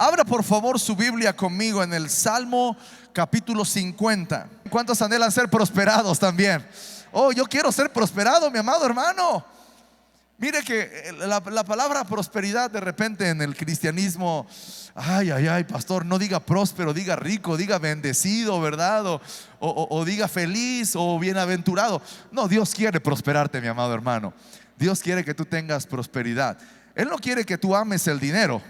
Abra por favor su Biblia conmigo en el Salmo capítulo 50. ¿Cuántos anhelan ser prosperados también? Oh, yo quiero ser prosperado, mi amado hermano. Mire que la palabra prosperidad de repente en el cristianismo, ay, pastor, no diga próspero, diga rico, diga bendecido, ¿verdad? O diga feliz o bienaventurado. No, Dios quiere prosperarte, mi amado hermano. Dios quiere que tú tengas prosperidad. Él no quiere que tú ames el dinero.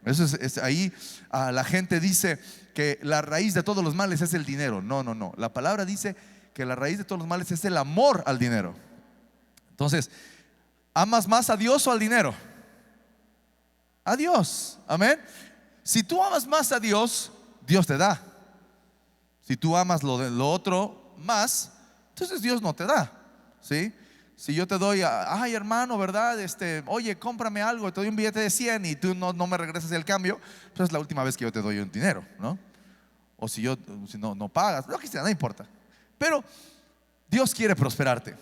Eso es ahí la gente dice que la raíz de todos los males es el dinero. No. La palabra dice que la raíz de todos los males es el amor al dinero. Entonces, ¿amas más a Dios o al dinero? A Dios, amén. Si tú amas más a Dios, Dios te da. Si tú amas lo otro más, entonces Dios no te da, ¿sí? Si yo te doy, ay hermano, ¿verdad? Oye, cómprame algo, te doy un billete de 100 y tú no me regresas el cambio, pues es la última vez que yo te doy un dinero, ¿no? O si no pagas, lo que sea, no importa. Pero Dios quiere prosperarte.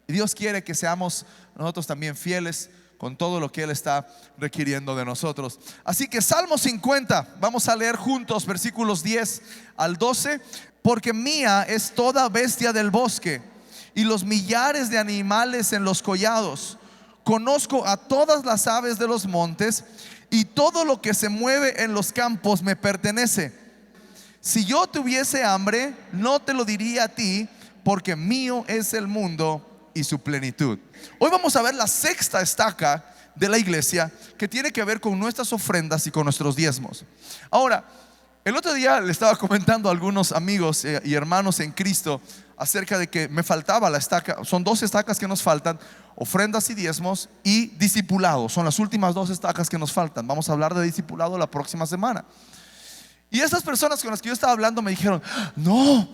Y Dios quiere que seamos nosotros también fieles con todo lo que Él está requiriendo de nosotros. Así que Salmo 50, vamos a leer juntos versículos 10 al 12. Porque mía es toda bestia del bosque y los millares de animales en los collados. Conozco a todas las aves de los montes, y todo lo que se mueve en los campos me pertenece. Si yo tuviese hambre, no te lo diría a ti, porque mío es el mundo y su plenitud. Hoy vamos a ver la sexta estaca de la iglesia, que tiene que ver con nuestras ofrendas y con nuestros diezmos. Ahora, el otro día le estaba comentando a algunos amigos y hermanos en Cristo acerca de que me faltaba la estaca. Son dos estacas que nos faltan: ofrendas y diezmos y discipulado. Son las últimas dos estacas que nos faltan. Vamos a hablar de discipulado la próxima semana. Y esas personas con las que yo estaba hablando me dijeron: no,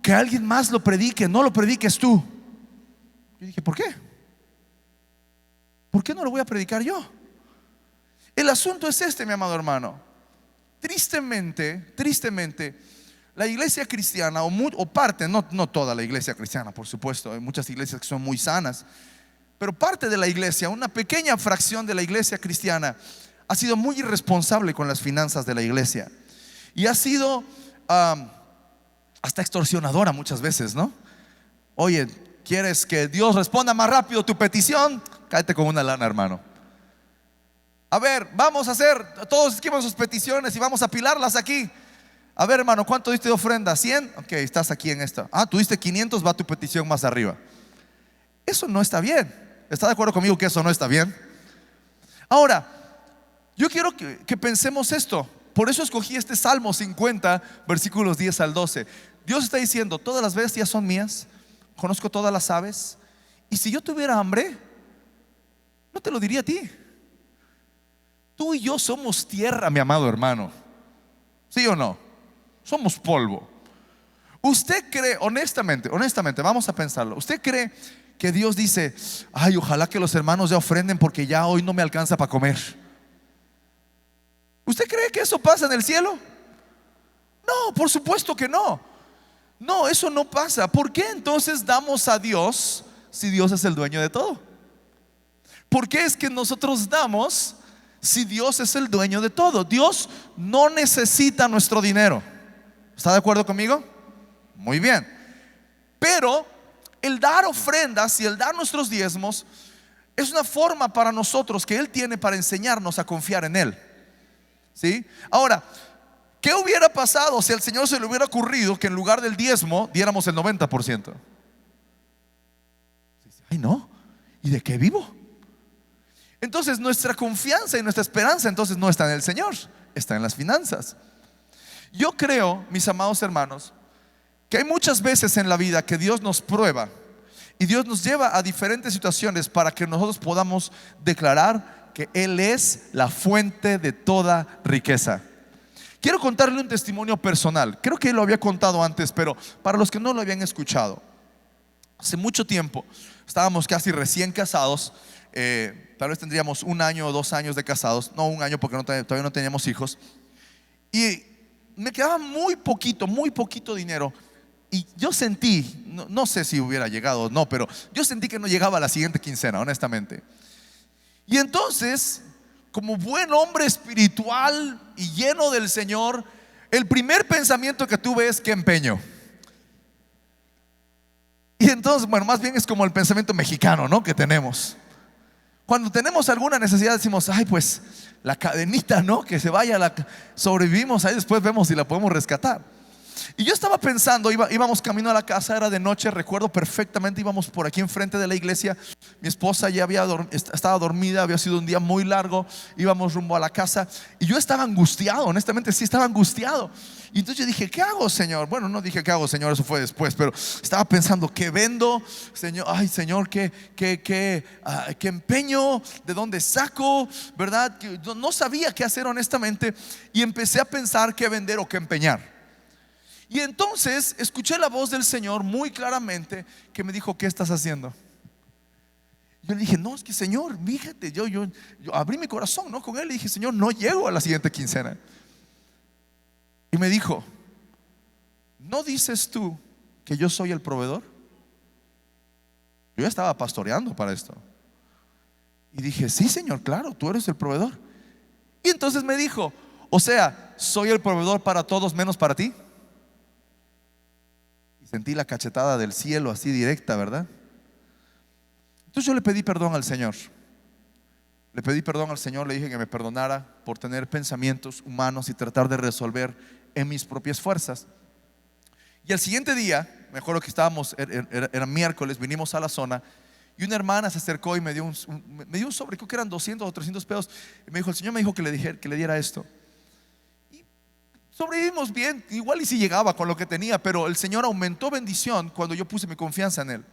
que alguien más lo predique, no lo prediques tú. Yo dije: ¿por qué? ¿Por qué no lo voy a predicar yo? El asunto es mi amado hermano. Tristemente, la iglesia cristiana, o parte, no toda la iglesia cristiana, por supuesto, hay muchas iglesias que son muy sanas, pero parte de la iglesia, una pequeña fracción de la iglesia cristiana, ha sido muy irresponsable con las finanzas de la iglesia. Y ha sido hasta extorsionadora muchas veces, ¿no? Oye, ¿quieres que Dios responda más rápido tu petición? Cállate con una lana, hermano. A ver, vamos a hacer, todos escriban sus peticiones y vamos a apilarlas aquí. A ver, hermano, ¿cuánto diste de ofrenda? ¿100? Ok, estás aquí en esta. Tú diste 500, va tu petición más arriba. Eso no está bien. ¿Está de acuerdo conmigo que eso no está bien? Ahora, yo quiero que pensemos esto. Por eso escogí este Salmo 50, versículos 10 al 12. Dios está diciendo: todas las bestias son mías, conozco todas las aves, y si yo tuviera hambre, no te lo diría a ti. Tú y yo somos tierra, mi amado hermano. ¿Sí o no? Somos polvo. ¿Usted cree, honestamente, vamos a pensarlo, usted cree que Dios dice: ay, ojalá que los hermanos ya ofrenden porque ya hoy no me alcanza para comer? ¿Usted cree que eso pasa en el cielo? No, por supuesto que no. No, eso no pasa. ¿Por qué entonces damos a Dios si Dios es el dueño de todo? ¿Por qué es que nosotros damos si Dios es el dueño de todo? Dios no necesita nuestro dinero. ¿Está de acuerdo conmigo? Muy bien. Pero el dar ofrendas y el dar nuestros diezmos es una forma para nosotros que Él tiene para enseñarnos a confiar en Él, ¿sí? Ahora, ¿qué hubiera pasado si al Señor se le hubiera ocurrido que en lugar del diezmo diéramos el 90%? Ay, no, ¿y de qué vivo? Entonces nuestra confianza y nuestra esperanza entonces no está en el Señor, está en las finanzas. Yo creo, mis amados hermanos, que hay muchas veces en la vida que Dios nos prueba y Dios nos lleva a diferentes situaciones para que nosotros podamos declarar que Él es la fuente de toda riqueza. Quiero contarle un testimonio personal. Creo que lo había contado antes, pero para los que no lo habían escuchado, hace mucho tiempo estábamos casi recién casados. Tal vez tendríamos 1 año o 2 años de casados. No, 1 año porque todavía no teníamos hijos. Y me quedaba muy poquito dinero. Y yo sentí, no sé si hubiera llegado o no, pero yo sentí que no llegaba a la siguiente quincena, honestamente. Y entonces como buen hombre espiritual y lleno del Señor, el primer pensamiento que tuve es: ¿qué empeño? Y entonces, bueno, más bien es como el pensamiento mexicano, ¿no?, que tenemos. Cuando tenemos alguna necesidad decimos: ay, pues la cadenita, ¿no?, que se vaya, sobrevivimos, ahí después vemos si la podemos rescatar. Y yo estaba pensando, íbamos camino a la casa, era de noche, recuerdo perfectamente, íbamos por aquí enfrente de la iglesia. Mi esposa ya estaba dormida, había sido un día muy largo, íbamos rumbo a la casa y yo estaba angustiado, honestamente sí estaba angustiado. Y entonces yo dije: ¿qué hago, Señor? Bueno, no dije: ¿qué hago, Señor? Eso fue después, pero estaba pensando: ¿qué vendo, Señor? Ay, Señor, ¿qué empeño? ¿De dónde saco? ¿Verdad? No sabía qué hacer, honestamente, y empecé a pensar qué vender o qué empeñar. Y entonces escuché la voz del Señor muy claramente que me dijo: ¿qué estás haciendo? Yo le dije: no, es que, Señor, fíjate, yo abrí mi corazón, ¿no?, con él. Le dije: Señor, no llego a la siguiente quincena. Y me dijo: ¿no dices tú que yo soy el proveedor? Yo ya estaba pastoreando para esto. Y dije: sí, Señor, claro, tú eres el proveedor. Y entonces me dijo: o sea, ¿soy el proveedor para todos menos para ti? Sentí la cachetada del cielo así directa, ¿verdad? Entonces yo le pedí perdón al Señor. Le pedí perdón al Señor, le dije que me perdonara por tener pensamientos humanos y tratar de resolver en mis propias fuerzas. Y al siguiente día, me acuerdo que estábamos, era miércoles, vinimos a la zona y una hermana se acercó y me dio un sobre, creo que eran 200 o 300 pesos. Y me dijo: el Señor me dijo que le diera esto. Sobrevivimos bien, igual y si llegaba con lo que tenía, pero el Señor aumentó bendición cuando yo puse mi confianza en Él.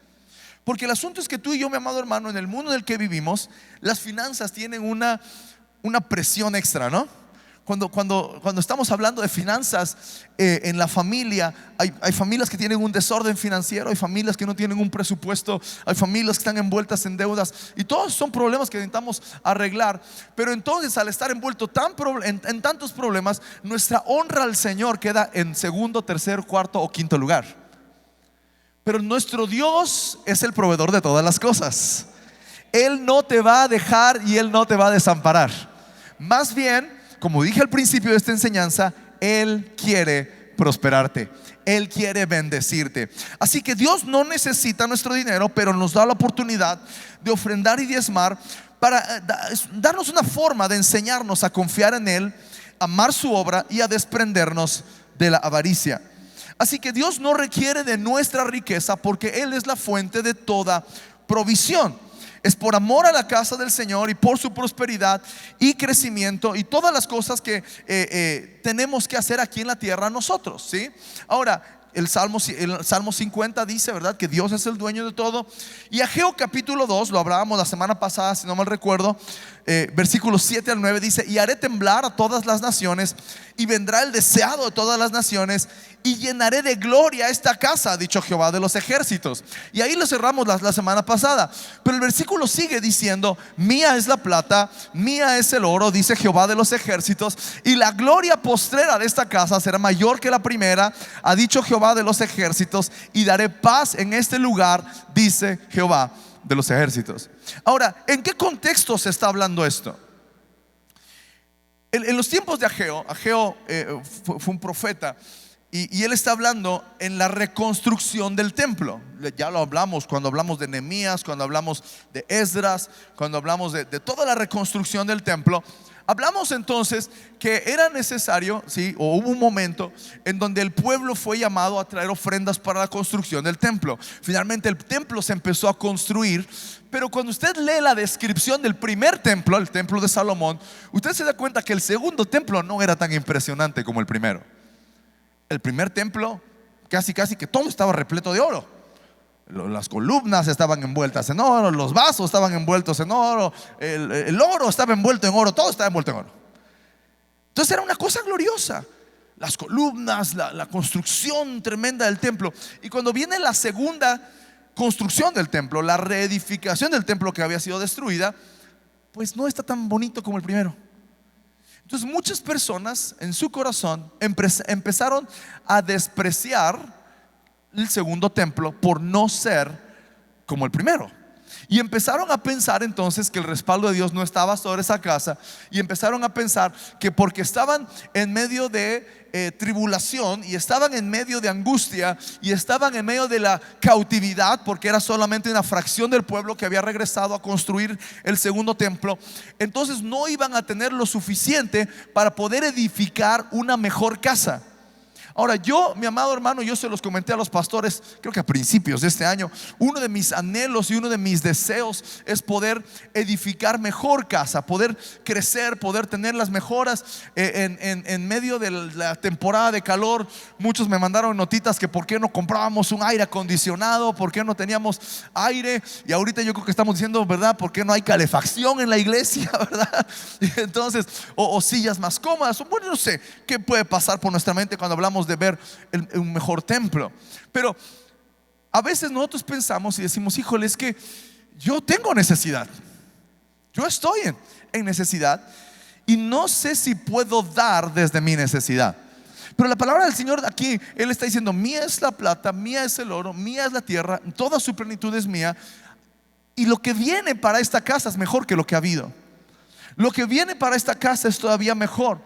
Porque el asunto es que tú y yo, mi amado hermano, en el mundo en el que vivimos, las finanzas tienen una presión extra, ¿no? Cuando estamos hablando de finanzas en la familia, hay familias que tienen un desorden financiero, hay familias que no tienen un presupuesto, hay familias que están envueltas en deudas, y todos son problemas que necesitamos arreglar. Pero entonces, al estar envuelto en tantos problemas, nuestra honra al Señor queda en segundo, tercer, cuarto o quinto lugar. Pero nuestro Dios es el proveedor de todas las cosas. Él no te va a dejar y Él no te va a desamparar. Más bien, como dije al principio de esta enseñanza, Él quiere prosperarte, Él quiere bendecirte. Así que Dios no necesita nuestro dinero, pero nos da la oportunidad de ofrendar y diezmar para darnos una forma de enseñarnos a confiar en Él, amar su obra y a desprendernos de la avaricia. Así que Dios no requiere de nuestra riqueza, porque Él es la fuente de toda provisión. Es por amor a la casa del Señor y por su prosperidad y crecimiento y todas las cosas que tenemos que hacer aquí en la tierra nosotros, ¿sí? Ahora, el Salmo 50 dice, ¿verdad?, que Dios es el dueño de todo. Y Ageo capítulo 2, lo hablábamos la semana pasada, si no mal recuerdo, versículos 7 al 9 dice: y haré temblar a todas las naciones, y vendrá el deseado de todas las naciones, y llenaré de gloria esta casa, ha dicho Jehová de los ejércitos. Y ahí lo cerramos la semana pasada. Pero el versículo sigue diciendo: mía es la plata, mía es el oro, dice Jehová de los ejércitos, y la gloria postrera de esta casa será mayor que la primera, ha dicho Jehová de los ejércitos, y daré paz en este lugar, dice Jehová de los ejércitos. Ahora, ¿en qué contexto se está hablando esto? En los tiempos de Ageo fue un profeta, y él está hablando en la reconstrucción del templo. Ya lo hablamos cuando hablamos de Nehemías, cuando hablamos de Esdras, cuando hablamos de toda la reconstrucción del templo. Hablamos entonces que era necesario, ¿sí?, o hubo un momento en donde el pueblo fue llamado a traer ofrendas para la construcción del templo. Finalmente el templo se empezó a construir, pero cuando usted lee la descripción del primer templo, el templo de Salomón, usted se da cuenta que el segundo templo no era tan impresionante como el primero. El primer templo casi que todo estaba repleto de oro. Las columnas estaban envueltas en oro, los vasos estaban envueltos en oro, el oro estaba envuelto en oro, todo estaba envuelto en oro. Entonces era una cosa gloriosa. Las columnas, la construcción tremenda del templo. Y cuando viene la segunda construcción del templo, la reedificación del templo que había sido destruida, pues no está tan bonito como el primero. Entonces muchas personas en su corazón empezaron a despreciar el segundo templo por no ser como el primero. Y empezaron a pensar entonces que el respaldo de Dios no estaba sobre esa casa. Y empezaron a pensar que porque estaban en medio de tribulación, y estaban en medio de angustia, y estaban en medio de la cautividad, porque era solamente una fracción del pueblo que había regresado a construir el segundo templo, entonces no iban a tener lo suficiente para poder edificar una mejor casa. Ahora yo, mi amado hermano, yo se los comenté a los pastores, creo que a principios de este año. Uno de mis anhelos y uno de mis deseos es poder edificar mejor casa, poder crecer, poder tener las mejoras en medio de la temporada de calor. Muchos me mandaron notitas que por qué no comprábamos un aire acondicionado, por qué no teníamos aire. Y ahorita yo creo que estamos diciendo, ¿verdad? ¿Por qué no hay calefacción en la iglesia? ¿Verdad? Y entonces, o sillas más cómodas. Bueno, no sé qué puede pasar por nuestra mente cuando hablamos de ver un mejor templo. Pero a veces nosotros pensamos y decimos, híjole, es que yo tengo necesidad, yo estoy en necesidad, y no sé si puedo dar desde mi necesidad. Pero la palabra del Señor aquí, Él está diciendo: mía es la plata, mía es el oro, mía es la tierra, toda su plenitud es mía. Y lo que viene para esta casa es mejor que lo que ha habido. Lo que viene para esta casa es todavía mejor.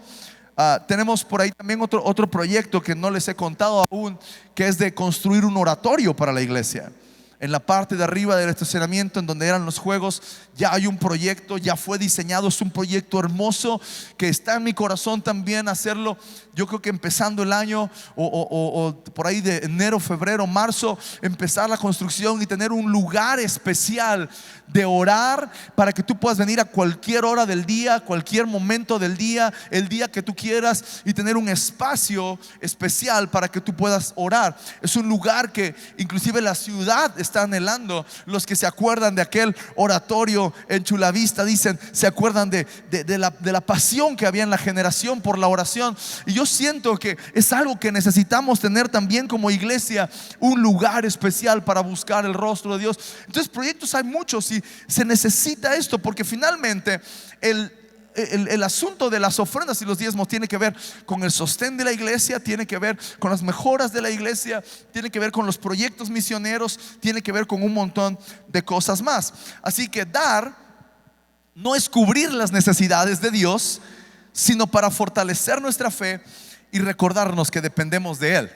Tenemos por ahí también otro proyecto que no les he contado aún, que es de construir un oratorio para la iglesia. En la parte de arriba del estacionamiento, en donde eran los juegos, ya hay un proyecto, ya fue diseñado. Es un proyecto hermoso que está en mi corazón también hacerlo. Yo creo que empezando el año o por ahí de enero, febrero, marzo, empezar la construcción y tener un lugar especial de orar, para que tú puedas venir a cualquier hora del día, cualquier momento del día, el día que tú quieras, y tener un espacio especial para que tú puedas orar. Es un lugar que inclusive la ciudad está anhelando. Los que se acuerdan de aquel oratorio en Chulavista dicen, se acuerdan de la pasión que había en la generación por la oración. Y yo siento que es algo que necesitamos tener también como iglesia, un lugar especial para buscar el rostro de Dios. Entonces proyectos hay muchos y se necesita esto, porque finalmente el asunto de las ofrendas y los diezmos tiene que ver con el sostén de la iglesia, tiene que ver con las mejoras de la iglesia, tiene que ver con los proyectos misioneros, tiene que ver con un montón de cosas más. Así que dar no es cubrir las necesidades de Dios, sino para fortalecer nuestra fe y recordarnos que dependemos de Él.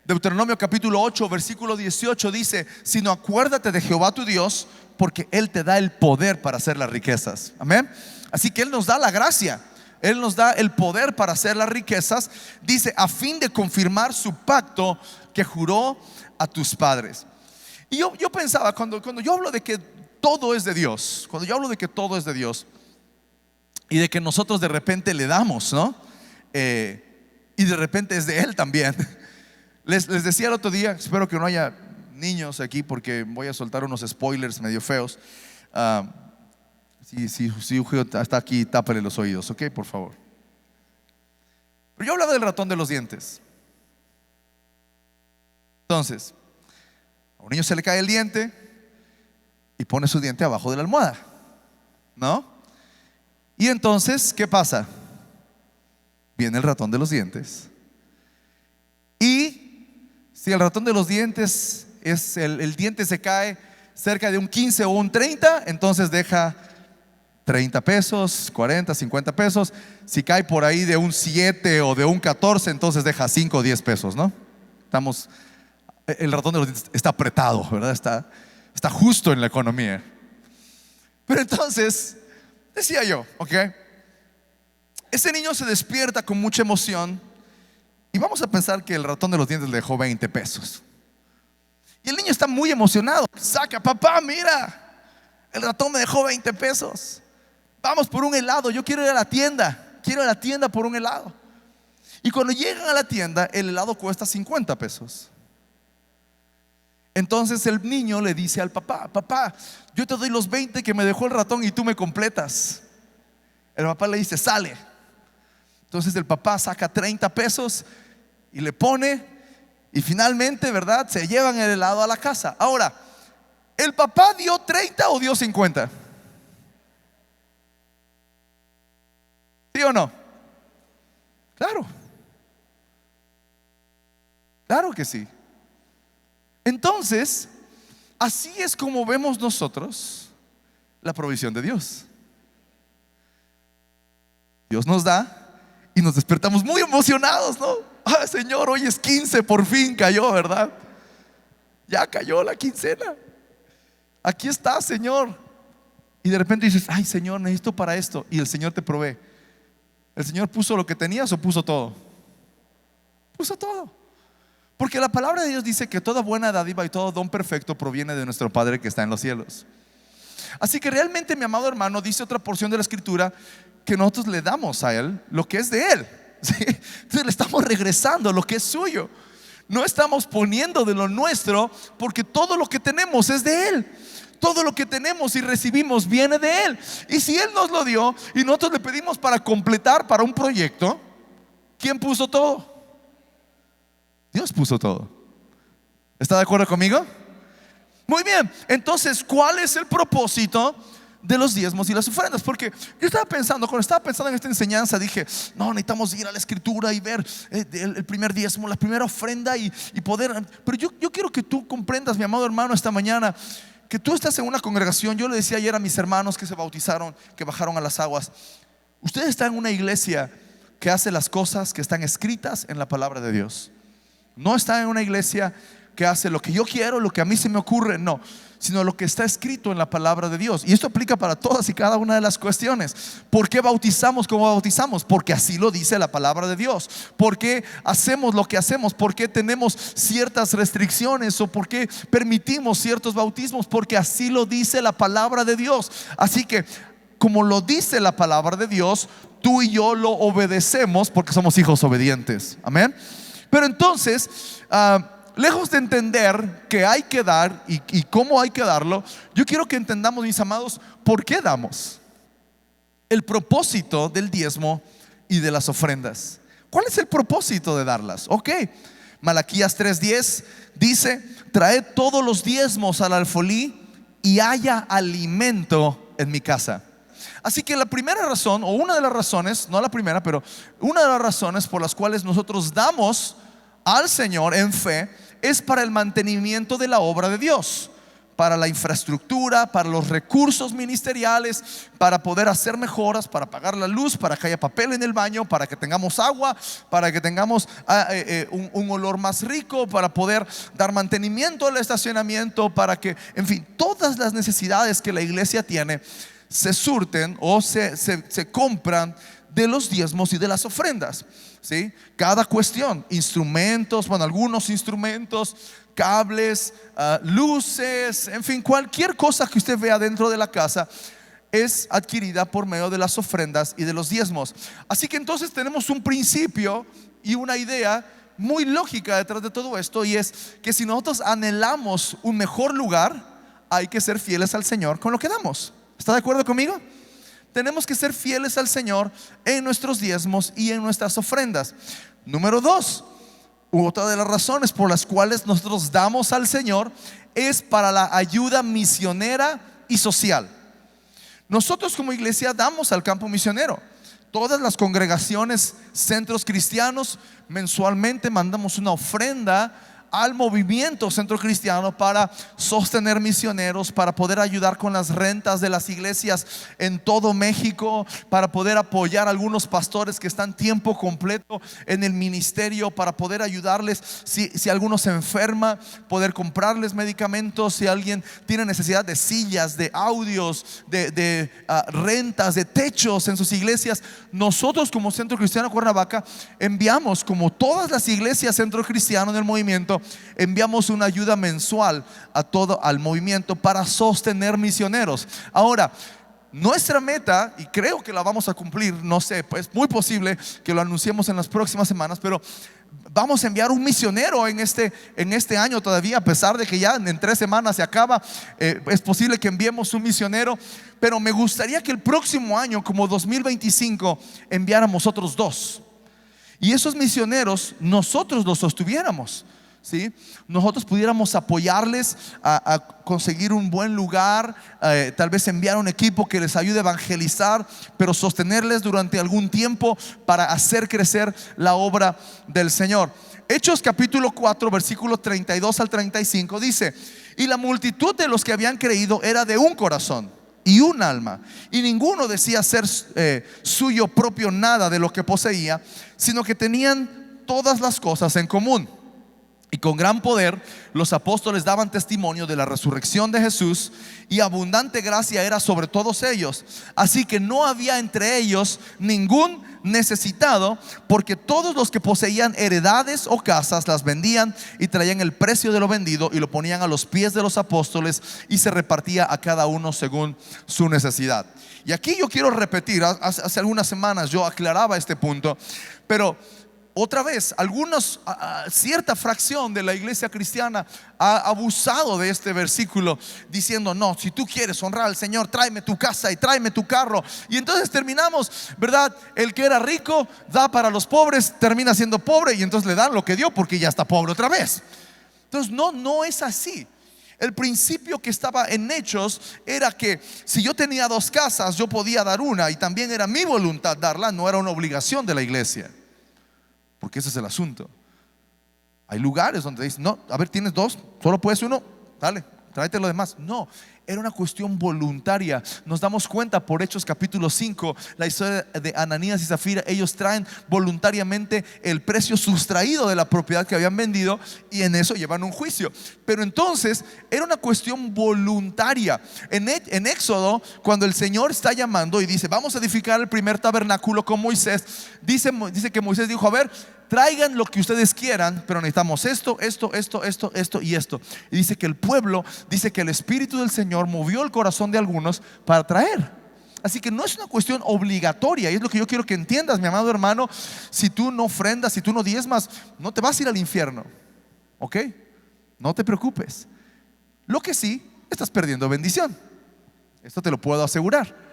Deuteronomio capítulo 8 versículo 18 dice: sino acuérdate de Jehová tu Dios, porque Él te da el poder para hacer las riquezas. Amén. Así que Él nos da la gracia, Él nos da el poder para hacer las riquezas. Dice: a fin de confirmar su pacto que juró a tus padres. Y yo pensaba, cuando yo hablo de que todo es de Dios, cuando yo hablo de que todo es de Dios, y de que nosotros de repente le damos, ¿no? Y de repente es de Él también. Les decía el otro día, espero que no haya niños aquí, porque voy a soltar unos spoilers medio feos. Si Eugenio está aquí, tápale los oídos, ok, por favor. Pero yo hablaba del ratón de los dientes. Entonces, a un niño se le cae el diente y pone su diente abajo de la almohada, ¿no? Y entonces, ¿qué pasa? Viene el ratón de los dientes. Y si el ratón de los dientes el diente se cae cerca de un 15 o un 30, entonces deja 30 pesos, 40, 50 pesos. Si cae por ahí de un 7 o de un 14, entonces deja 5 o 10 pesos, ¿no? El ratón de los dientes está apretado, ¿verdad? Está justo en la economía. Pero entonces, decía yo, ok, ese niño se despierta con mucha emoción. Y vamos a pensar que el ratón de los dientes le dejó 20 pesos. Y el niño está muy emocionado. Saca: papá, mira, el ratón me dejó 20 pesos. Vamos por un helado, yo quiero ir a la tienda. Quiero ir a la tienda por un helado. Y cuando llegan a la tienda, el helado cuesta 50 pesos. Entonces el niño le dice al papá: papá, yo te doy los 20 que me dejó el ratón y tú me completas. El papá le dice: sale. Entonces el papá saca 30 pesos y le pone, y finalmente, ¿verdad?, se llevan el helado a la casa. Ahora, ¿el papá dio 30 o dio 50? ¿Sí o no? Claro. Claro que sí. Entonces, Así es como vemos nosotros la provisión de Dios. Dios nos da y nos despertamos muy emocionados, ¿no? Ah, Señor, hoy es 15, por fin cayó, ¿verdad? Ya cayó la quincena. Aquí está, Señor. Y de repente dices, ay, Señor, necesito para esto. Y el Señor te provee. ¿El Señor puso lo que tenías o puso todo? Puso todo. Porque la palabra de Dios dice que toda buena dádiva y todo don perfecto proviene de nuestro Padre que está en los cielos. Así que realmente, mi amado hermano, dice otra porción de la Escritura que nosotros le damos a Él lo que es de Él, ¿sí? Entonces le estamos regresando lo que es suyo. No estamos poniendo de lo nuestro, porque todo lo que tenemos es de Él. Todo lo que tenemos y recibimos viene de Él. Y si Él nos lo dio y nosotros le pedimos para completar para un proyecto, ¿quién puso todo? Dios puso todo. ¿Está de acuerdo conmigo? Muy bien, entonces, ¿cuál es el propósito de los diezmos y las ofrendas? Porque yo estaba pensando, cuando estaba pensando en esta enseñanza, dije, no, necesitamos ir a la Escritura y ver el primer diezmo, la primera ofrenda y poder. Pero yo quiero que tú comprendas, mi amado hermano, esta mañana, que tú estás en una congregación. Yo le decía ayer a mis hermanos que se bautizaron, que bajaron a las aguas, ustedes están en una iglesia que hace las cosas que están escritas en la palabra de Dios. No están en una iglesia que hace lo que yo quiero, lo que a mí se me ocurre, no, sino lo que está escrito en la palabra de Dios. Y esto aplica para todas y cada una de las cuestiones. ¿Por qué bautizamos como bautizamos? Porque así lo dice la palabra de Dios. ¿Por qué hacemos lo que hacemos? ¿Por qué tenemos ciertas restricciones? ¿O por qué permitimos ciertos bautismos? Porque así lo dice la palabra de Dios. Así que, como lo dice la palabra de Dios, tú y yo lo obedecemos porque somos hijos obedientes. Amén. Pero entonces, lejos de entender que hay que dar y cómo hay que darlo, yo quiero que entendamos, mis amados, por qué damos. El propósito del diezmo y de las ofrendas. ¿Cuál es el propósito de darlas? Ok, Malaquías 3:10 dice: traed todos los diezmos al alfolí y haya alimento en mi casa. Así que la primera razón, o una de las razones, no la primera, pero una de las razones por las cuales nosotros damos al Señor en fe, es para el mantenimiento de la obra de Dios, para la infraestructura, para los recursos ministeriales, para poder hacer mejoras, para pagar la luz, para que haya papel en el baño, para que tengamos agua, para que tengamos un olor más rico, para poder dar mantenimiento al estacionamiento, para que, en fin, todas las necesidades que la iglesia tiene se surten o se compran de los diezmos y de las ofrendas, ¿sí? Cada cuestión, instrumentos, bueno, algunos instrumentos, cables, luces, en fin, cualquier cosa que usted vea dentro de la casa es adquirida por medio de las ofrendas y de los diezmos. Así que entonces tenemos un principio y una idea muy lógica detrás de todo esto, y es que si nosotros anhelamos un mejor lugar, hay que ser fieles al Señor con lo que damos. ¿Está de acuerdo conmigo? Tenemos que ser fieles al Señor en nuestros diezmos y en nuestras ofrendas. Número 2, otra de las razones por las cuales nosotros damos al Señor es para la ayuda misionera y social. Nosotros como iglesia damos al campo misionero. Todas las congregaciones, centros cristianos, mensualmente mandamos una ofrenda al movimiento Centro Cristiano para sostener misioneros, para poder ayudar con las rentas de las iglesias en todo México, para poder apoyar a algunos pastores que están tiempo completo en el ministerio, para poder ayudarles si alguno se enferma, poder comprarles medicamentos, si alguien tiene necesidad de sillas, de audios, de rentas, de techos en sus iglesias. Nosotros como Centro Cristiano Cuernavaca enviamos, como todas las iglesias Centro Cristiano en el movimiento, enviamos una ayuda mensual al movimiento para sostener misioneros. Ahora, nuestra meta, y creo que la vamos a cumplir, no sé, pues muy posible que lo anunciemos en las próximas semanas, pero vamos a enviar un misionero en este año todavía, a pesar de que ya en 3 semanas se acaba. Es posible que enviemos un misionero, pero me gustaría que el próximo año, como 2025, enviáramos otros 2, y esos misioneros nosotros los sostuviéramos, ¿sí? Nosotros pudiéramos apoyarles a conseguir un buen lugar, tal vez enviar un equipo que les ayude a evangelizar, pero sostenerles durante algún tiempo para hacer crecer la obra del Señor. Hechos capítulo 4 versículos 32 al 35 dice: Y la multitud de los que habían creído era de un corazón y un alma, y ninguno decía ser suyo propio nada de lo que poseía, sino que tenían todas las cosas en común. Y con gran poder los apóstoles daban testimonio de la resurrección de Jesús, y abundante gracia era sobre todos ellos. Así que no había entre ellos ningún necesitado, porque todos los que poseían heredades o casas las vendían y traían el precio de lo vendido y lo ponían a los pies de los apóstoles, y se repartía a cada uno según su necesidad. Y aquí yo quiero repetir, hace algunas semanas yo aclaraba este punto, pero otra vez, cierta fracción de la iglesia cristiana ha abusado de este versículo, diciendo: no, si tú quieres honrar al Señor, tráeme tu casa y tráeme tu carro. Y entonces terminamos, ¿verdad? El que era rico da para los pobres, termina siendo pobre, y entonces le dan lo que dio porque ya está pobre otra vez. Entonces no es así. El principio que estaba en Hechos era que si yo tenía 2 casas, yo podía dar una, y también era mi voluntad darla, no era una obligación de la iglesia. Porque ese es el asunto. Hay lugares donde dicen: no, a ver, tienes 2, solo puedes uno, dale, tráete lo demás. No, era una cuestión voluntaria. Nos damos cuenta por Hechos capítulo 5, la historia de Ananías y Zafira. Ellos traen voluntariamente el precio sustraído de la propiedad que habían vendido, y en eso llevan un juicio. Pero entonces era una cuestión voluntaria. En Éxodo, cuando el Señor está llamando y dice: vamos a edificar el primer tabernáculo con Moisés, dice que Moisés dijo: a ver, traigan lo que ustedes quieran, pero necesitamos esto y esto. Y dice que el pueblo, dice que el Espíritu del Señor movió el corazón de algunos para traer. Así que no es una cuestión obligatoria, y es lo que yo quiero que entiendas, mi amado hermano. Si tú no ofrendas, si tú no diezmas, no te vas a ir al infierno, ¿ok? No te preocupes. Lo que sí, estás perdiendo bendición, esto te lo puedo asegurar.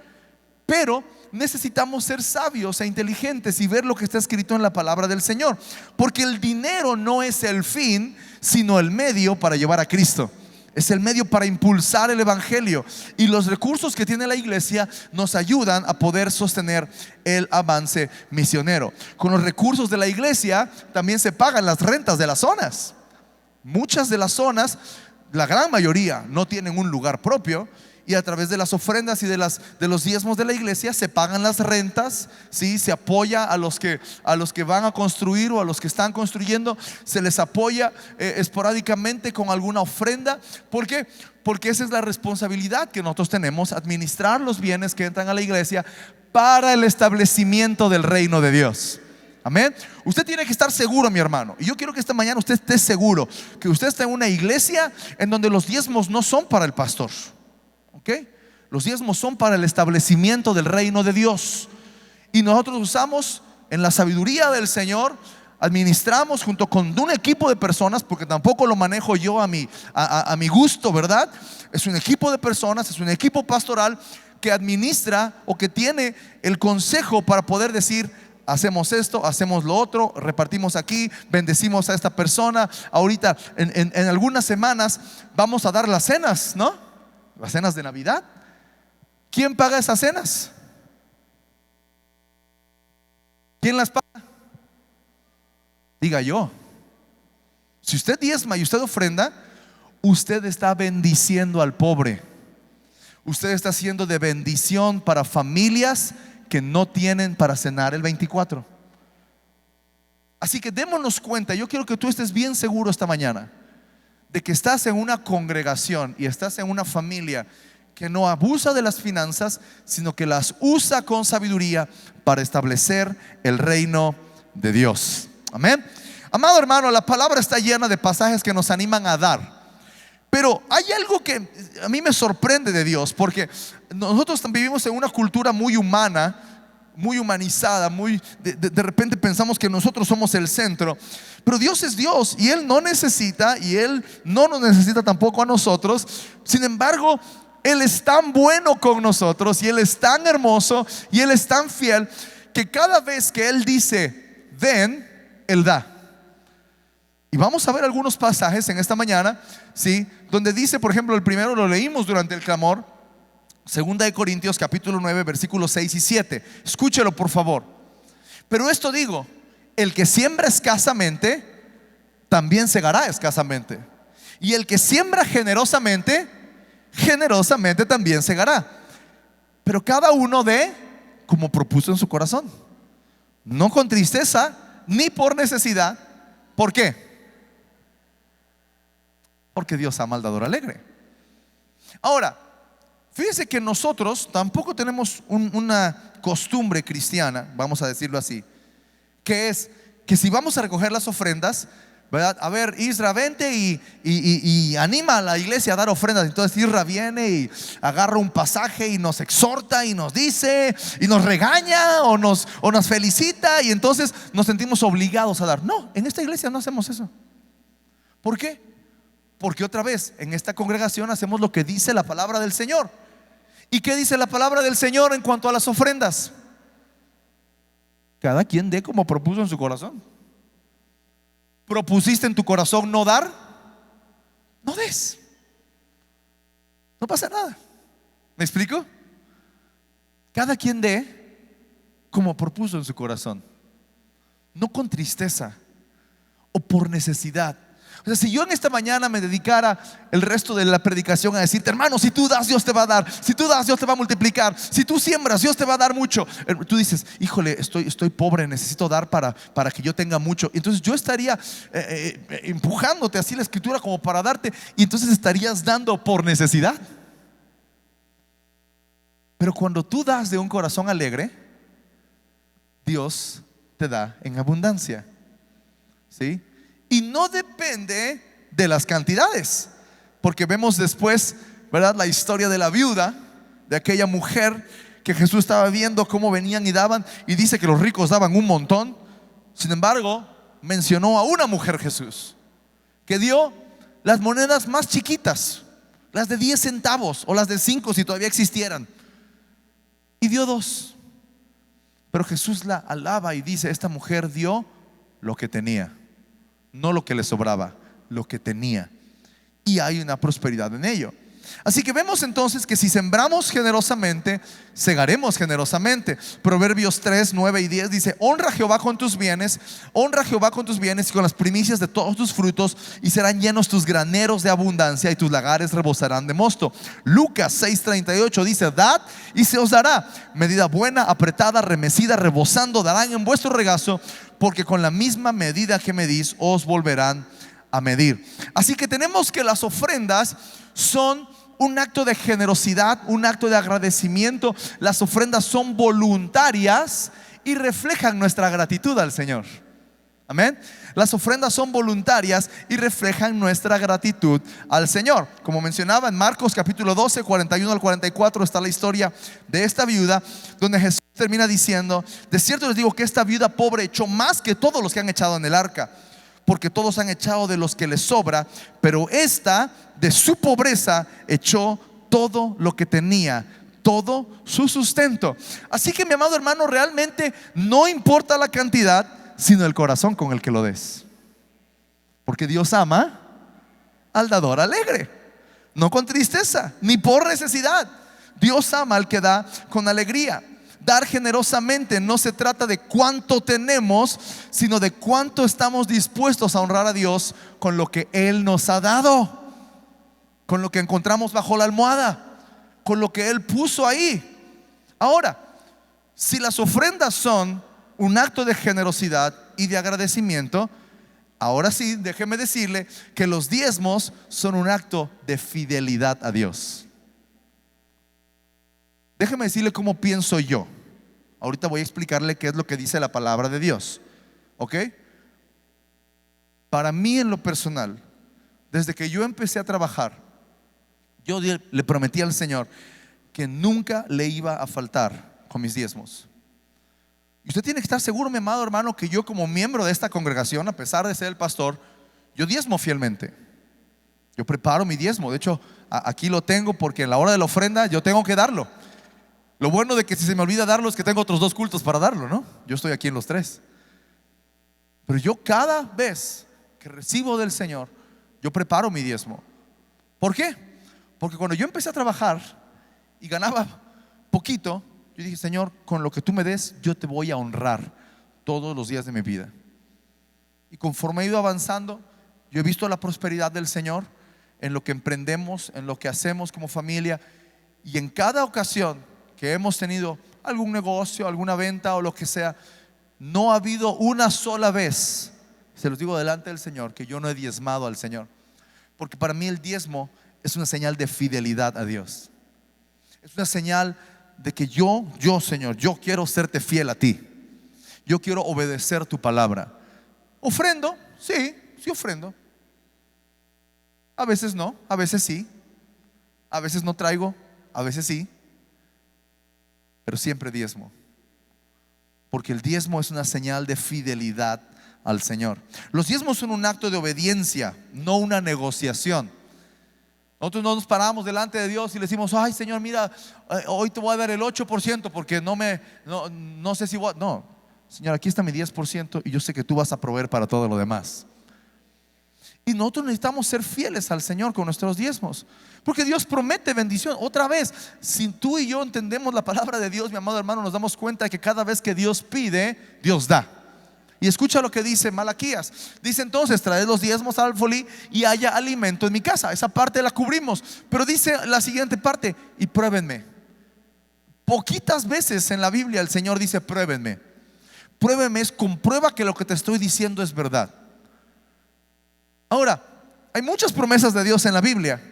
Pero necesitamos ser sabios e inteligentes y ver lo que está escrito en la palabra del Señor, porque el dinero no es el fin, sino el medio para llevar a Cristo. Es el medio para impulsar el evangelio, y los recursos que tiene la iglesia nos ayudan a poder sostener el avance misionero. Con los recursos de la iglesia también se pagan las rentas de las zonas. Muchas de las zonas, la gran mayoría, no tienen un lugar propio, y a través de las ofrendas y de los diezmos de la iglesia se pagan las rentas, ¿sí? Se apoya a los que van a construir o a los que están construyendo, se les apoya esporádicamente con alguna ofrenda. ¿Por qué? Porque esa es la responsabilidad que nosotros tenemos: administrar los bienes que entran a la iglesia para el establecimiento del reino de Dios. Amén. Usted tiene que estar seguro, mi hermano, y yo quiero que esta mañana usted esté seguro que usted está en una iglesia en donde los diezmos no son para el pastor, ¿ok? Los diezmos son para el establecimiento del reino de Dios, y nosotros usamos en la sabiduría del Señor, administramos junto con un equipo de personas, porque tampoco lo manejo yo a mi gusto, ¿verdad? Es un equipo de personas, es un equipo pastoral que administra o que tiene el consejo para poder decir: hacemos esto, hacemos lo otro, repartimos aquí, bendecimos a esta persona. Ahorita en algunas semanas vamos a dar las cenas, ¿no? Las cenas de Navidad. ¿Quién paga esas cenas? ¿Quién las paga? Diga yo. Si usted diezma y usted ofrenda, usted está bendiciendo al pobre. Usted está haciendo de bendición para familias que no tienen para cenar el 24. Así que démonos cuenta. Yo quiero que tú estés bien seguro esta mañana de que estás en una congregación y estás en una familia que no abusa de las finanzas, sino que las usa con sabiduría para establecer el reino de Dios. Amén. Amado hermano, la palabra está llena de pasajes que nos animan a dar. Pero hay algo que a mí me sorprende de Dios, porque nosotros vivimos en una cultura muy humana, muy humanizada, de repente pensamos que nosotros somos el centro. Pero Dios es Dios, y Él no necesita, y Él no nos necesita tampoco a nosotros. Sin embargo, Él es tan bueno con nosotros, y Él es tan hermoso, y Él es tan fiel, que cada vez que Él dice den, Él da. Y vamos a ver algunos pasajes en esta mañana, ¿sí? Donde dice, por ejemplo, el primero lo leímos durante el clamor, 2 Corintios capítulo 9 versículos 6 y 7. Escúchelo por favor. Pero esto digo: el que siembra escasamente, también segará escasamente, Y el que siembra generosamente, generosamente también segará. Pero cada uno dé como propuso en su corazón, no con tristeza ni por necesidad. ¿Por qué? Porque Dios ama al dador alegre. Ahora, fíjese que nosotros tampoco tenemos una costumbre cristiana, vamos a decirlo así, que es que si vamos a recoger las ofrendas, ¿verdad? A ver, Isra, vente y anima a la iglesia a dar ofrendas. Entonces Isra viene y agarra un pasaje y nos exhorta y nos dice y nos regaña o nos felicita, y entonces nos sentimos obligados a dar. No, en esta iglesia no hacemos eso. ¿Por qué? Porque otra vez, en esta congregación hacemos lo que dice la palabra del Señor. ¿Y qué dice la palabra del Señor en cuanto a las ofrendas? Cada quien dé como propuso en su corazón. ¿Propusiste en tu corazón no dar? No des. No pasa nada. ¿Me explico? Cada quien dé como propuso en su corazón, no con tristeza o por necesidad. O sea, si yo en esta mañana me dedicara el resto de la predicación a decirte: hermano, si tú das, Dios te va a dar. Si tú das, Dios te va a multiplicar. Si tú siembras, Dios te va a dar mucho. Tú dices: híjole, estoy pobre, necesito dar para que yo tenga mucho. Entonces yo estaría empujándote así la escritura como para darte, y entonces estarías dando por necesidad. Pero cuando tú das de un corazón alegre, Dios te da en abundancia. ¿Sí? Y no depende de las cantidades, porque vemos después, ¿verdad?, la historia de la viuda, de aquella mujer que Jesús estaba viendo cómo venían y daban, y dice que los ricos daban un montón. Sin embargo, mencionó a una mujer Jesús que dio las monedas más chiquitas, las de 10 centavos o las de 5 si todavía existieran, y dio 2. Pero Jesús la alaba y dice: esta mujer dio lo que tenía, no lo que le sobraba, lo que tenía. Y hay una prosperidad en ello. Así que vemos entonces que si sembramos generosamente, segaremos generosamente. Proverbios 3, 9 y 10 dice: honra a Jehová con tus bienes, honra a Jehová con tus bienes y con las primicias de todos tus frutos, y serán llenos tus graneros de abundancia y tus lagares rebosarán de mosto. Lucas 6, 38 dice: dad y se os dará, medida buena, apretada, remecida, rebosando, darán en vuestro regazo, porque con la misma medida que medís os volverán a medir. Así que tenemos que las ofrendas son un acto de generosidad, un acto de agradecimiento. Las ofrendas son voluntarias y reflejan nuestra gratitud al Señor. Amén. Las ofrendas son voluntarias y reflejan nuestra gratitud al Señor. Como mencionaba en Marcos capítulo 12, 41 al 44 está la historia de esta viuda, donde Jesús termina diciendo: de cierto les digo que esta viuda pobre echó más que todos los que han echado en el arca, porque todos han echado de los que les sobra, pero esta de su pobreza echó todo lo que tenía, todo su sustento. Así que, mi amado hermano, realmente no importa la cantidad, sino el corazón con el que lo des, porque Dios ama al dador alegre, no con tristeza ni por necesidad. Dios ama al que da con alegría. Dar generosamente no se trata de cuánto tenemos, sino de cuánto estamos dispuestos a honrar a Dios con lo que Él nos ha dado, con lo que encontramos bajo la almohada, con lo que Él puso ahí. Ahora, si las ofrendas son un acto de generosidad y de agradecimiento, ahora sí, déjeme decirle que los diezmos son un acto de fidelidad a Dios. Déjeme decirle cómo pienso yo. Ahorita voy a explicarle qué es lo que dice la palabra de Dios. ¿Ok? Para mí, en lo personal, desde que yo empecé a trabajar, yo le prometí al Señor que nunca le iba a faltar con mis diezmos. Y usted tiene que estar seguro, mi amado hermano, que yo, como miembro de esta congregación, a pesar de ser el pastor, yo diezmo fielmente. Yo preparo mi diezmo. De hecho, aquí lo tengo, porque en la hora de la ofrenda yo tengo que darlo. Lo bueno de que si se me olvida darlo es que tengo otros 2 cultos para darlo, ¿no? Yo estoy aquí en los 3. Pero yo, cada vez que recibo del Señor, yo preparo mi diezmo. ¿Por qué? Porque cuando yo empecé a trabajar y ganaba poquito, yo dije: Señor, con lo que tú me des, yo te voy a honrar todos los días de mi vida. Y conforme he ido avanzando, yo he visto la prosperidad del Señor. en lo que emprendemos, en lo que hacemos como familia. Y en cada ocasión que hemos tenido algún negocio, alguna venta o lo que sea, no ha habido una sola vez, se los digo delante del Señor, que yo no he diezmado al Señor. Porque para mí el diezmo es una señal de fidelidad a Dios. Es una señal de que yo Señor, yo quiero serte fiel a ti. Yo quiero obedecer tu palabra. ¿Ofrendo? Sí ofrendo. A veces no, a veces sí. A veces no traigo, a veces sí. Pero siempre diezmo. Porque el diezmo es una señal de fidelidad al Señor. Los diezmos son un acto de obediencia, no una negociación. Nosotros no nos paramos delante de Dios y le decimos: ay Señor, mira, hoy te voy a dar el 8% porque no sé si voy a... No, Señor, aquí está mi 10% y yo sé que tú vas a proveer para todo lo demás. Y nosotros necesitamos ser fieles al Señor con nuestros diezmos, porque Dios promete bendición. Otra vez, si tú y yo entendemos la palabra de Dios, mi amado hermano, nos damos cuenta de que cada vez que Dios pide, Dios da. Y escucha lo que dice Malaquías. Dice entonces: traed los diezmos al alfolí y haya alimento en mi casa. Esa parte la cubrimos. Pero dice la siguiente parte: y pruébenme. Poquitas veces en la Biblia el Señor dice pruébenme. Pruébenme es comprueba que lo que te estoy diciendo es verdad. Ahora, hay muchas promesas de Dios en la Biblia,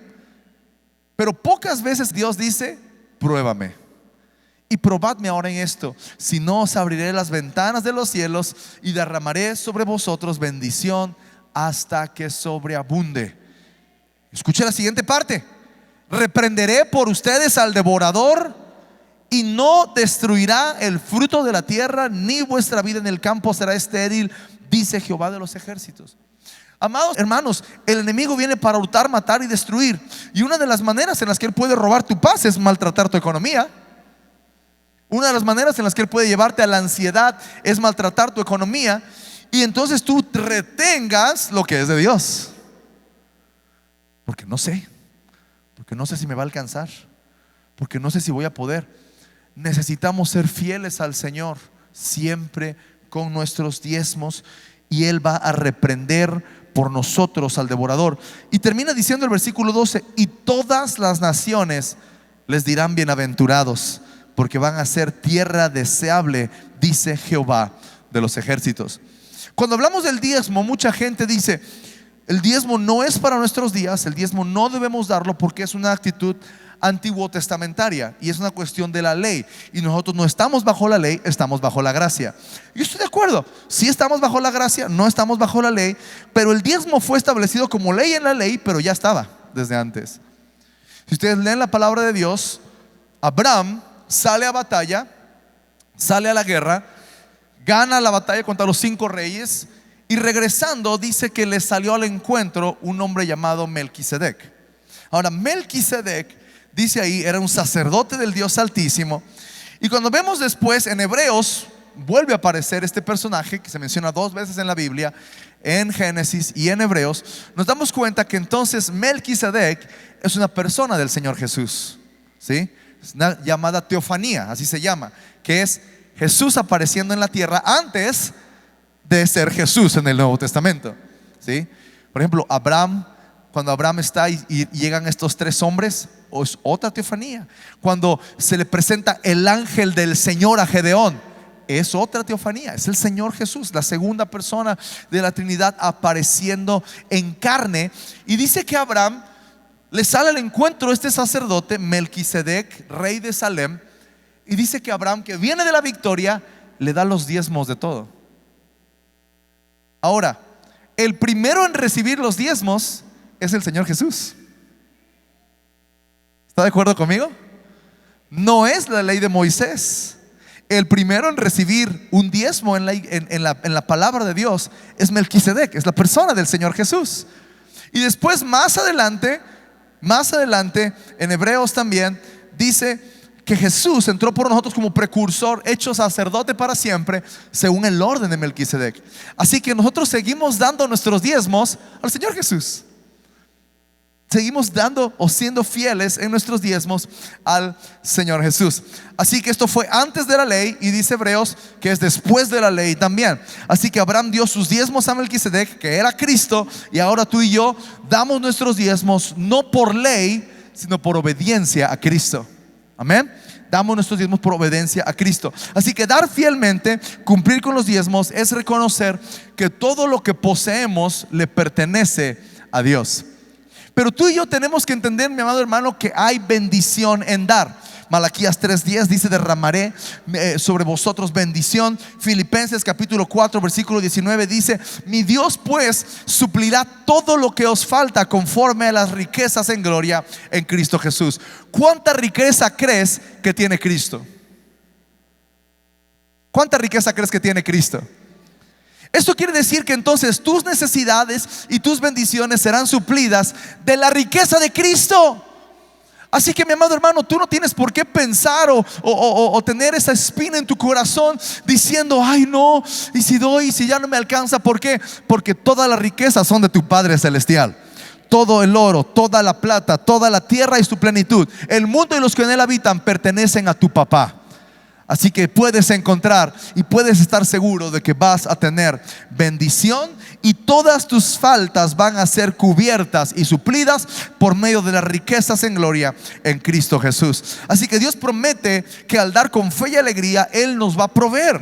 pero pocas veces Dios dice pruébame. Y probadme ahora en esto, si no os abriré las ventanas de los cielos y derramaré sobre vosotros bendición hasta que sobreabunde. Escuche la siguiente parte: reprenderé por ustedes al devorador y no destruirá el fruto de la tierra, ni vuestra vida en el campo será estéril, dice Jehová de los ejércitos. Amados hermanos, el enemigo viene para hurtar, matar y destruir. Y una de las maneras en las que él puede robar tu paz es maltratar tu economía. Una de las maneras en las que él puede llevarte a la ansiedad es maltratar tu economía, y entonces tú retengas lo que es de Dios. Porque no sé si me va a alcanzar, porque no sé si voy a poder. Necesitamos ser fieles al Señor siempre con nuestros diezmos, y Él va a reprender por nosotros al devorador. Y termina diciendo el versículo 12: y todas las naciones les dirán bienaventurados, porque van a ser tierra deseable, dice Jehová de los ejércitos. Cuando hablamos del diezmo, mucha gente dice: el diezmo no es para nuestros días, el diezmo no debemos darlo porque es una actitud antiguo testamentaria y es una cuestión de la ley, y nosotros no estamos bajo la ley, estamos bajo la gracia. Yo estoy de acuerdo, sí estamos bajo la gracia, no estamos bajo la ley, pero el diezmo fue establecido como ley en la ley, pero ya estaba desde antes. Si ustedes leen la palabra de Dios, Abraham sale a batalla, sale a la guerra, gana la batalla contra los 5 reyes, y regresando dice que le salió al encuentro un hombre llamado Melquisedec. Ahora, Melquisedec, dice ahí, era un sacerdote del Dios Altísimo. Y cuando vemos después en Hebreos, vuelve a aparecer este personaje que se menciona 2 veces en la Biblia, en Génesis y en Hebreos. Nos damos cuenta que entonces Melquisedec es una persona del Señor Jesús, ¿sí? Es una llamada teofanía, así se llama, que es Jesús apareciendo en la tierra antes de ser Jesús en el Nuevo Testamento, ¿sí? Por ejemplo, cuando Abraham está y llegan estos 3 hombres, es otra teofanía. Cuando se le presenta el ángel del Señor a Gedeón, es otra teofanía. Es el Señor Jesús, la segunda persona de la Trinidad apareciendo en carne. Y dice que a Abraham le sale al encuentro este sacerdote Melquisedec, rey de Salem, y dice que Abraham, que viene de la victoria, le da los diezmos de todo. Ahora, el primero en recibir los diezmos es el Señor Jesús. ¿Está de acuerdo conmigo? No es la ley de Moisés. El primero en recibir un diezmo en la palabra de Dios es Melquisedec, es la persona del Señor Jesús. Y después más adelante en Hebreos también dice que Jesús entró por nosotros como precursor, hecho sacerdote para siempre, según el orden de Melquisedec. Así que nosotros seguimos dando nuestros diezmos al Señor Jesús. seguimos dando o siendo fieles en nuestros diezmos al Señor Jesús. Así que esto fue antes de la ley, y dice Hebreos que es después de la ley también. Así que Abraham dio sus diezmos a Melquisedec, que era Cristo, y ahora tú y yo damos nuestros diezmos no por ley, sino por obediencia a Cristo. Amén. Damos nuestros diezmos por obediencia a Cristo. Así que dar fielmente, cumplir con los diezmos, es reconocer que todo lo que poseemos le pertenece a Dios. Pero tú y yo tenemos que entender, mi amado hermano, que hay bendición en dar. Malaquías 3:10 dice: derramaré sobre vosotros bendición. Filipenses capítulo 4 versículo 19 dice: mi Dios pues suplirá todo lo que os falta conforme a las riquezas en gloria en Cristo Jesús. ¿Cuánta riqueza crees que tiene Cristo? ¿Cuánta riqueza crees que tiene Cristo? Esto quiere decir que entonces tus necesidades y tus bendiciones serán suplidas de la riqueza de Cristo. Así que, mi amado hermano, tú no tienes por qué pensar o tener esa espina en tu corazón diciendo: ay no, y si doy, y si ya no me alcanza. ¿Por qué? Porque todas las riquezas son de tu Padre Celestial. Todo el oro, toda la plata, toda la tierra y su plenitud, el mundo y los que en él habitan pertenecen a tu papá. Así que puedes encontrar y puedes estar seguro de que vas a tener bendición, y todas tus faltas van a ser cubiertas y suplidas por medio de las riquezas en gloria en Cristo Jesús. Así que Dios promete que al dar con fe y alegría, Él nos va a proveer.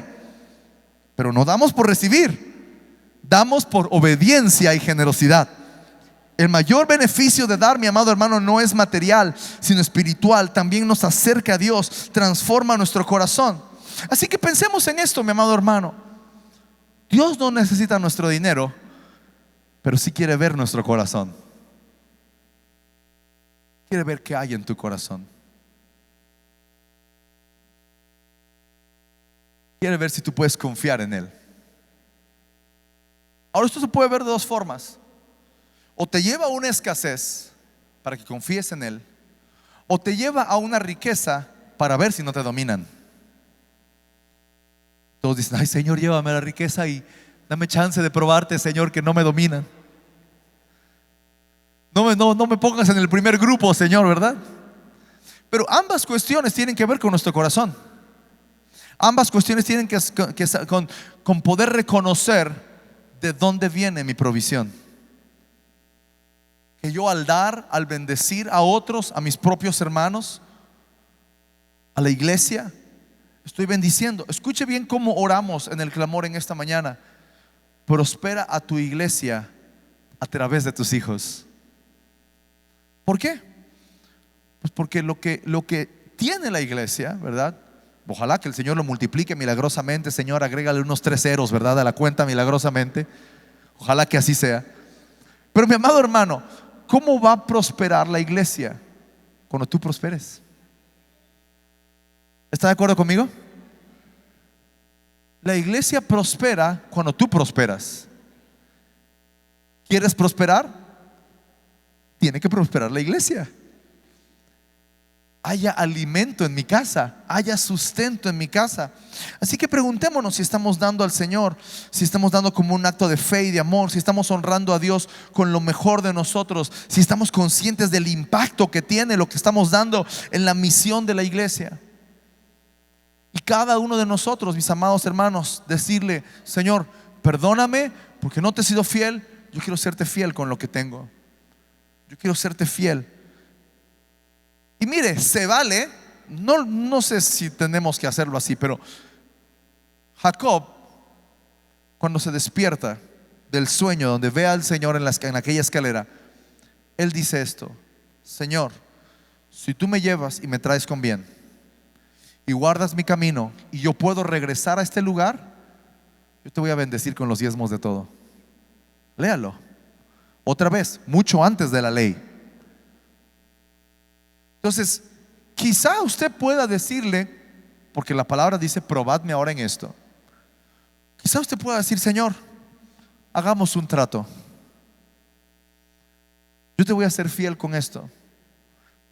Pero no damos por recibir, damos por obediencia y generosidad. El mayor beneficio de dar, mi amado hermano, no es material, sino espiritual. También nos acerca a Dios, transforma nuestro corazón. Así que pensemos en esto, mi amado hermano. Dios no necesita nuestro dinero, pero sí quiere ver nuestro corazón. Quiere ver qué hay en tu corazón. Quiere ver si tú puedes confiar en Él. Ahora, esto se puede ver de dos formas. O te lleva a una escasez para que confíes en Él, o te lleva a una riqueza para ver si no te dominan. Todos dicen: ay Señor, llévame a la riqueza y dame chance de probarte, Señor, que no me dominan. No me pongas en el primer grupo, Señor, ¿verdad? Pero ambas cuestiones tienen que ver con nuestro corazón. Ambas cuestiones tienen que con poder reconocer de dónde viene mi provisión. Que yo al dar, al bendecir a otros, a mis propios hermanos, a la iglesia, estoy bendiciendo. Escuche bien cómo oramos en el clamor en esta mañana: prospera a tu iglesia a través de tus hijos. ¿Por qué? Pues porque lo que tiene la iglesia, ¿verdad? Ojalá que el Señor lo multiplique milagrosamente. Señor, agrégale unos 3 ceros, ¿verdad?, a la cuenta milagrosamente. Ojalá que así sea. Pero, mi amado hermano, ¿cómo va a prosperar la iglesia? Cuando tú prosperes. ¿Está de acuerdo conmigo? La iglesia prospera cuando tú prosperas. ¿Quieres prosperar? Tiene que prosperar la iglesia. Haya alimento en mi casa, haya sustento en mi casa. Así que preguntémonos si estamos dando al Señor, si estamos dando como un acto de fe y de amor, si estamos honrando a Dios con lo mejor de nosotros, si estamos conscientes del impacto que tiene lo que estamos dando en la misión de la iglesia. Y cada uno de nosotros, mis amados hermanos, decirle: Señor, perdóname porque no te he sido fiel. Yo quiero serte fiel con lo que tengo. Yo quiero serte fiel. Y mire, se vale, no sé si tenemos que hacerlo así, pero Jacob, cuando se despierta del sueño donde ve al Señor en aquella escalera, él dice esto: Señor, si tú me llevas y me traes con bien y guardas mi camino y yo puedo regresar a este lugar, yo te voy a bendecir con los diezmos de todo. Léalo otra vez, mucho antes de la ley. Entonces, quizá usted pueda decirle, porque la palabra dice: probadme ahora en esto. Quizá usted pueda decir: Señor, hagamos un trato. Yo te voy a ser fiel con esto,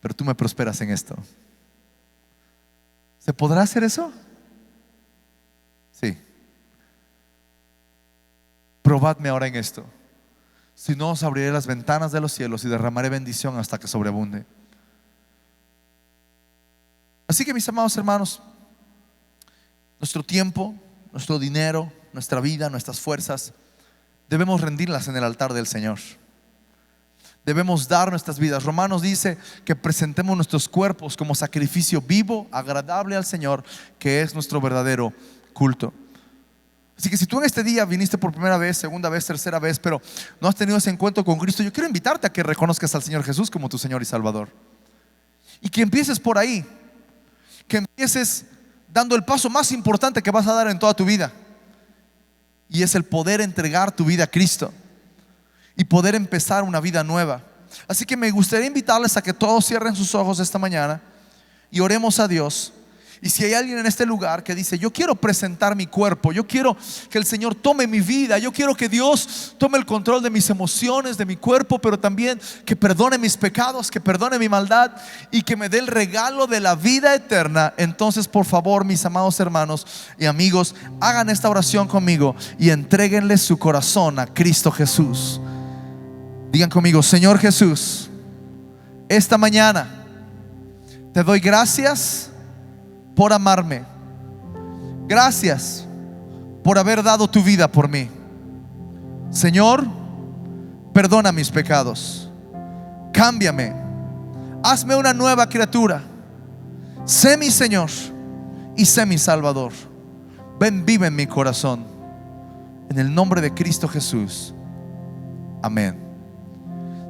pero tú me prosperas en esto. ¿Se podrá hacer eso? Sí. Probadme ahora en esto. Si no, os abriré las ventanas de los cielos y derramaré bendición hasta que sobreabunde. Así que, mis amados hermanos, nuestro tiempo, nuestro dinero, nuestra vida, nuestras fuerzas, debemos rendirlas en el altar del Señor. Debemos dar nuestras vidas. Romanos dice que presentemos nuestros cuerpos como sacrificio vivo, agradable al Señor, que es nuestro verdadero culto. Así que si tú en este día viniste por primera vez, segunda vez, tercera vez, pero no has tenido ese encuentro con Cristo, yo quiero invitarte a que reconozcas al Señor Jesús como tu Señor y Salvador. Y que empieces por ahí. Que empieces dando el paso más importante que vas a dar en toda tu vida. Y es el poder entregar tu vida a Cristo y poder empezar una vida nueva. Así que me gustaría invitarles a que todos cierren sus ojos esta mañana y oremos a Dios. Y si hay alguien en este lugar que dice: yo quiero presentar mi cuerpo, yo quiero que el Señor tome mi vida, yo quiero que Dios tome el control de mis emociones, de mi cuerpo, pero también que perdone mis pecados, que perdone mi maldad y que me dé el regalo de la vida eterna, entonces por favor, mis amados hermanos y amigos, hagan esta oración conmigo y entréguenle su corazón a Cristo Jesús. Digan conmigo: Señor Jesús, esta mañana te doy gracias por amarme. Gracias por haber dado tu vida por mí. Señor, perdona mis pecados. Cámbiame. Hazme una nueva criatura. Sé mi Señor y sé mi Salvador. Ven, vive en mi corazón. En el nombre de Cristo Jesús. Amén.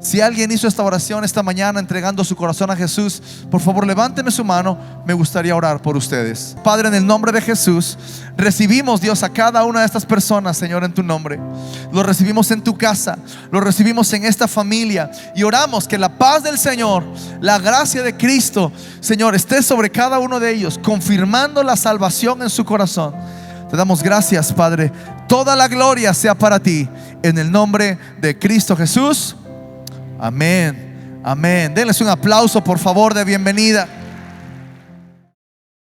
Si alguien hizo esta oración esta mañana entregando su corazón a Jesús, por favor levánteme su mano. Me gustaría orar por ustedes. Padre, en el nombre de Jesús, recibimos, Dios, a cada una de estas personas, Señor, en tu nombre. Lo recibimos en tu casa, lo recibimos en esta familia, y oramos que la paz del Señor, la gracia de Cristo, Señor, esté sobre cada uno de ellos, confirmando la salvación en su corazón. Te damos gracias, Padre. Toda la gloria sea para ti, en el nombre de Cristo Jesús. Amén, amén. Denles un aplauso, por favor, de bienvenida.